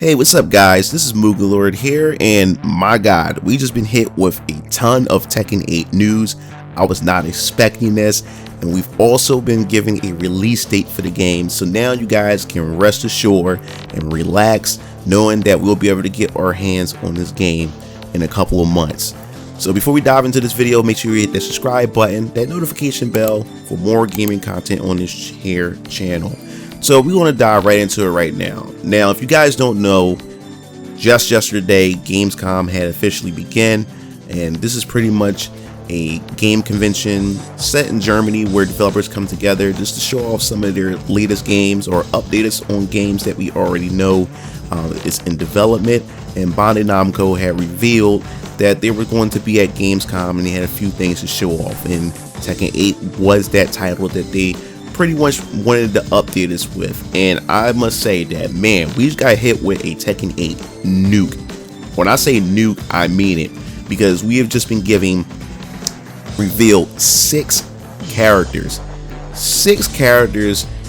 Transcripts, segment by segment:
Hey, what's up guys? This is MugenLord here, and my god, we just been hit with a ton of Tekken 8 news. I was not expecting this, and we've also been given a release date for the game, so now you guys can rest assured and relax knowing that we'll be able to get our hands on this game in a couple of months. So before we dive into this video, make sure you hit that subscribe button, that notification bell for more gaming content on this here channel. So we want to dive right into it right now. Now, if you guys don't know, just yesterday, Gamescom had officially begun, and this is pretty much a game convention set in Germany where developers come together just to show off some of their latest games or update us on games that we already know is in development. And Bandai Namco had revealed that they were going to be at Gamescom, and they had a few things to show off, and Tekken 8 was that title that they pretty much wanted to update us with. And I must say that, man, we just got hit with a Tekken 8 nuke. When I say nuke, I mean it, because we have just been revealed 6 characters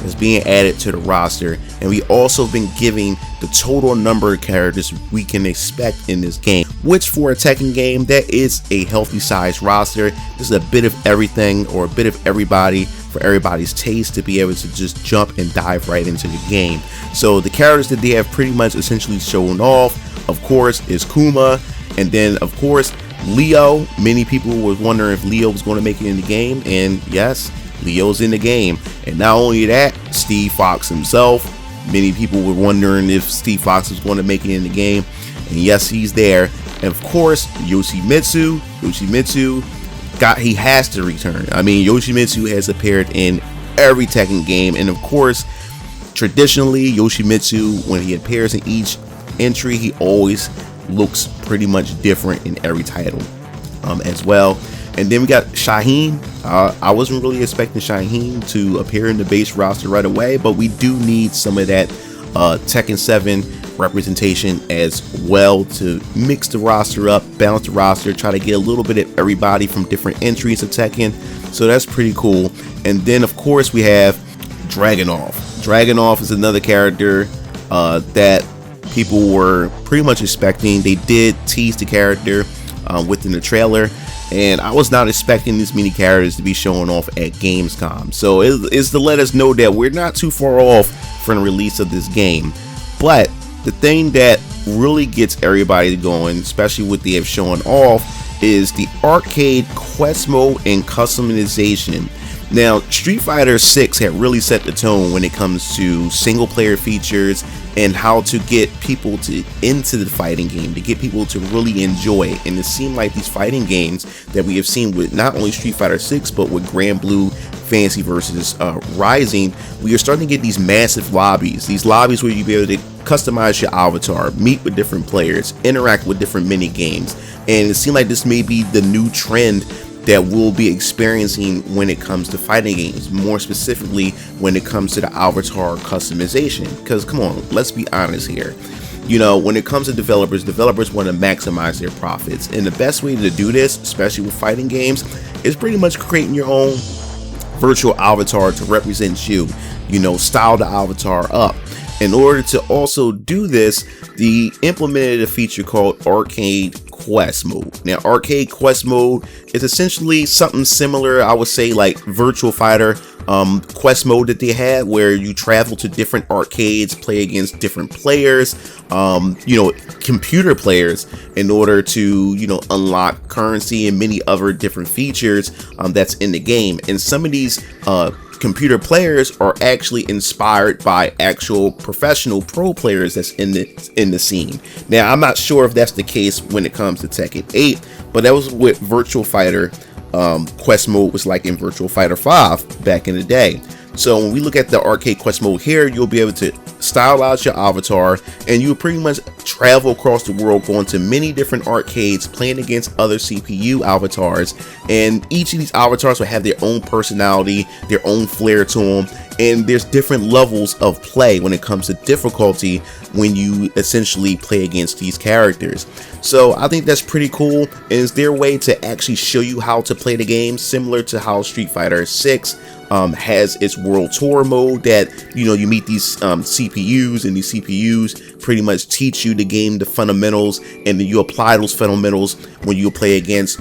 is being added to the roster, and we also been giving the total number of characters we can expect in this game, which for a Tekken game, that is a healthy size roster. This is a bit of everything, or a bit of everybody, for everybody's taste to be able to just jump and dive right into the game. So the characters that they have pretty much essentially shown off, of course, is Kuma, and then of course Leo. Many people were wondering if Leo was going to make it in the game, and yes, Leo's in the game. And not only that, Steve Fox himself. Many people were wondering if Steve Fox was going to make it in the game, and yes, he's there. And of course, Yoshimitsu, he has to return. I mean, Yoshimitsu has appeared in every Tekken game, and of course, traditionally, Yoshimitsu, when he appears in each entry, he always looks pretty much different in every title as well. And then we got Shaheen. I wasn't really expecting Shaheen to appear in the base roster right away, but we do need some of that Tekken 7 representation as well to mix the roster up, balance the roster, try to get a little bit of everybody from different entries of Tekken. So that's pretty cool. And then of course we have Dragunov. Dragunov is another character that people were pretty much expecting. They did tease the character within the trailer, and I was not expecting this many characters to be showing off at Gamescom. So it's to let us know that we're not too far off from the release of this game. But the thing that really gets everybody going, especially what they have shown off, is the arcade quest mode and customization. Now, Street Fighter 6 had really set the tone when it comes to single player features and how to get people into the fighting game, to get people to really enjoy it. And it seemed like these fighting games that we have seen with not only Street Fighter 6, but with Grand Blue Fantasy versus Rising, we are starting to get these massive lobbies. These lobbies where you'll be able to customize your avatar, meet with different players, interact with different mini games. And it seemed like this may be the new trend that we'll be experiencing when it comes to fighting games, more specifically when it comes to the avatar customization. Because come on, let's be honest here. You know, when it comes to developers want to maximize their profits, and the best way to do this, especially with fighting games, is pretty much creating your own virtual avatar to represent you. You know, style the avatar up. In order to also do this, they implemented a feature called Arcade Quest Mode. Now, Arcade Quest Mode is essentially something similar, I would say, like Virtual Fighter Quest Mode that they had, where you travel to different arcades, play against different players, you know, computer players, in order to, you know, unlock currency and many other different features that's in the game. And some of these computer players are actually inspired by actual professional pro players that's in the scene. Now, I'm not sure if that's the case when it comes to Tekken 8, but that was what Virtual Fighter Quest Mode was like in Virtual Fighter 5 back in the day. So when we look at the Arcade Quest Mode here, you'll be able to style out your avatar, and you'll pretty much travel across the world, going to many different arcades, playing against other CPU avatars. And each of these avatars will have their own personality, their own flair to them, and there's different levels of play when it comes to difficulty when you essentially play against these characters. So I think that's pretty cool, and it's their way to actually show you how to play the game, similar to how Street Fighter 6 has its world tour mode that, you know, you meet these CPUs, and these CPUs pretty much teach you the game, the fundamentals, and then you apply those fundamentals when you play against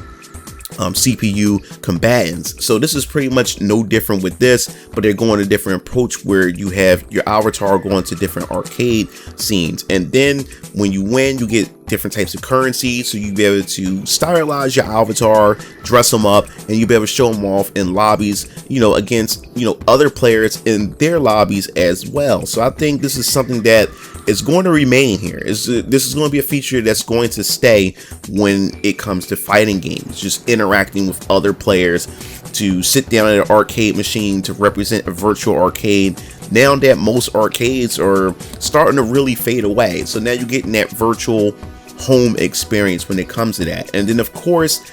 CPU combatants. So this is pretty much no different with this, but they're going a different approach where you have your avatar going to different arcade scenes, and then when you win, you get different types of currency, so you'll be able to stylize your avatar, dress them up, and you'll be able to show them off in lobbies, you know, against, you know, other players in their lobbies as well. So I think this is something that is going to remain here. This is going to be a feature that's going to stay when it comes to fighting games, just interacting with other players, to sit down at an arcade machine to represent a virtual arcade. Now that most arcades are starting to really fade away, so now you're getting that virtual home experience when it comes to that. And then of course,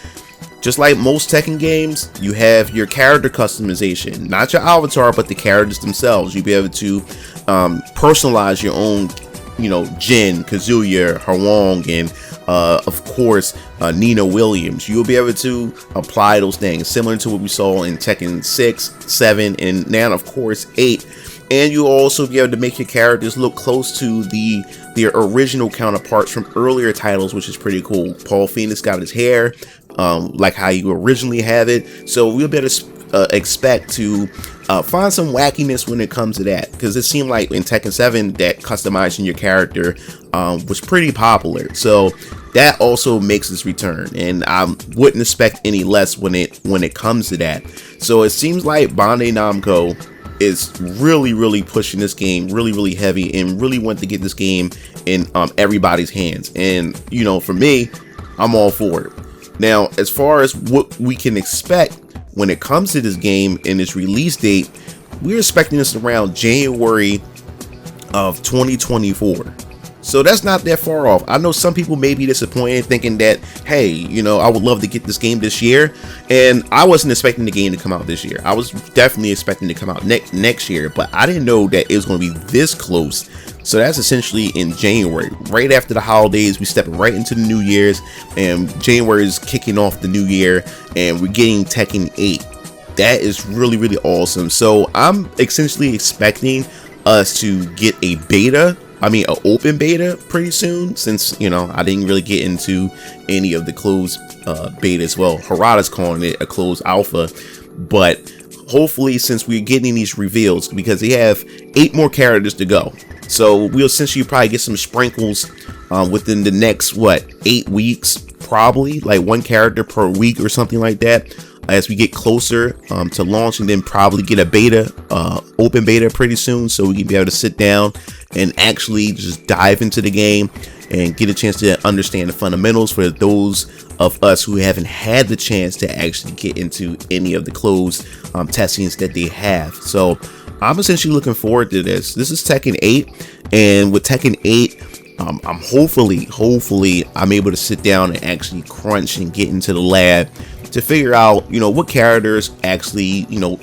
just like most Tekken games, you have your character customization, not your avatar, but the characters themselves. You'll be able to personalize your own, you know, Jin, Kazuya, Hwang, and of course Nina Williams. You'll be able to apply those things similar to what we saw in Tekken 6, 7, and now of course 8. And you'll also be able to make your characters look close to their original counterparts from earlier titles, which is pretty cool. Paul Phoenix got his hair like how you originally have it, so we'll be able to expect to find some wackiness when it comes to that, because it seemed like in Tekken 7 that customizing your character was pretty popular. So that also makes its return, and I wouldn't expect any less when it comes to that. So it seems like Bandai Namco is really pushing this game really heavy, and really want to get this game in everybody's hands. And you know, for me, I'm all for it. Now, as far as what we can expect when it comes to this game and its release date, we're expecting this around January of 2024. So that's not that far off. I know some people may be disappointed thinking that, hey, you know, I would love to get this game this year, and I wasn't expecting the game to come out this year. I was definitely expecting to come out next year, but I didn't know that it was going to be this close. So that's essentially in January, right after the holidays. We stepping right into the New Year's, and January is kicking off the new year, and we're getting Tekken 8. That is really awesome. So I'm essentially expecting us to get a beta, an open beta pretty soon, since, you know, I didn't really get into any of the closed betas. Well, Harada's calling it a closed alpha, but hopefully, since we're getting these reveals, because they have 8 more characters to go, so we'll essentially probably get some sprinkles within the next 8 weeks, probably like 1 character per week or something like that, as we get closer to launch, and then probably get a beta, open beta pretty soon, so we can be able to sit down and actually just dive into the game and get a chance to understand the fundamentals for those of us who haven't had the chance to actually get into any of the closed testings that they have. So I'm essentially looking forward to this. This is Tekken 8, and with Tekken 8, I'm hopefully I'm able to sit down and actually crunch and get into the lab to figure out, you know, what characters actually, you know,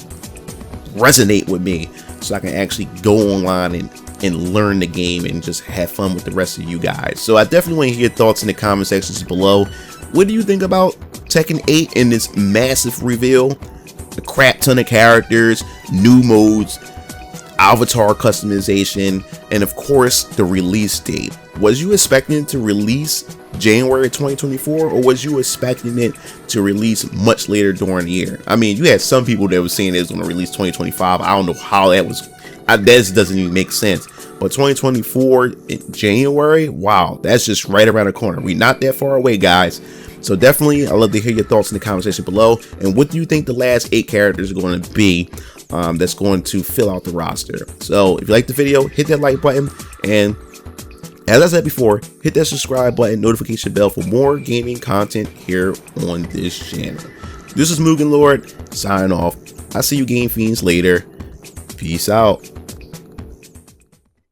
resonate with me, so I can actually go online and learn the game and just have fun with the rest of you guys. So I definitely want to hear your thoughts in the comment sections below. What do you think about Tekken 8 and this massive reveal? A crap ton of characters, new modes, avatar customization, and of course the release date. Was you expecting it to release January 2024, or was you expecting it to release much later during the year? I mean, you had some people that were saying it was going to release 2025. I don't know how that was. That doesn't even make sense. But 2024 in January, wow, that's just right around the corner. We're not that far away, guys. So definitely, I'd love to hear your thoughts in the comment section below. And what do you think the last 8 characters are going to be that's going to fill out the roster? So if you like the video, hit that like button. And as I said before, hit that subscribe button, notification bell for more gaming content here on this channel. This is MugenLord, signing off. I'll see you game fiends later. Peace out.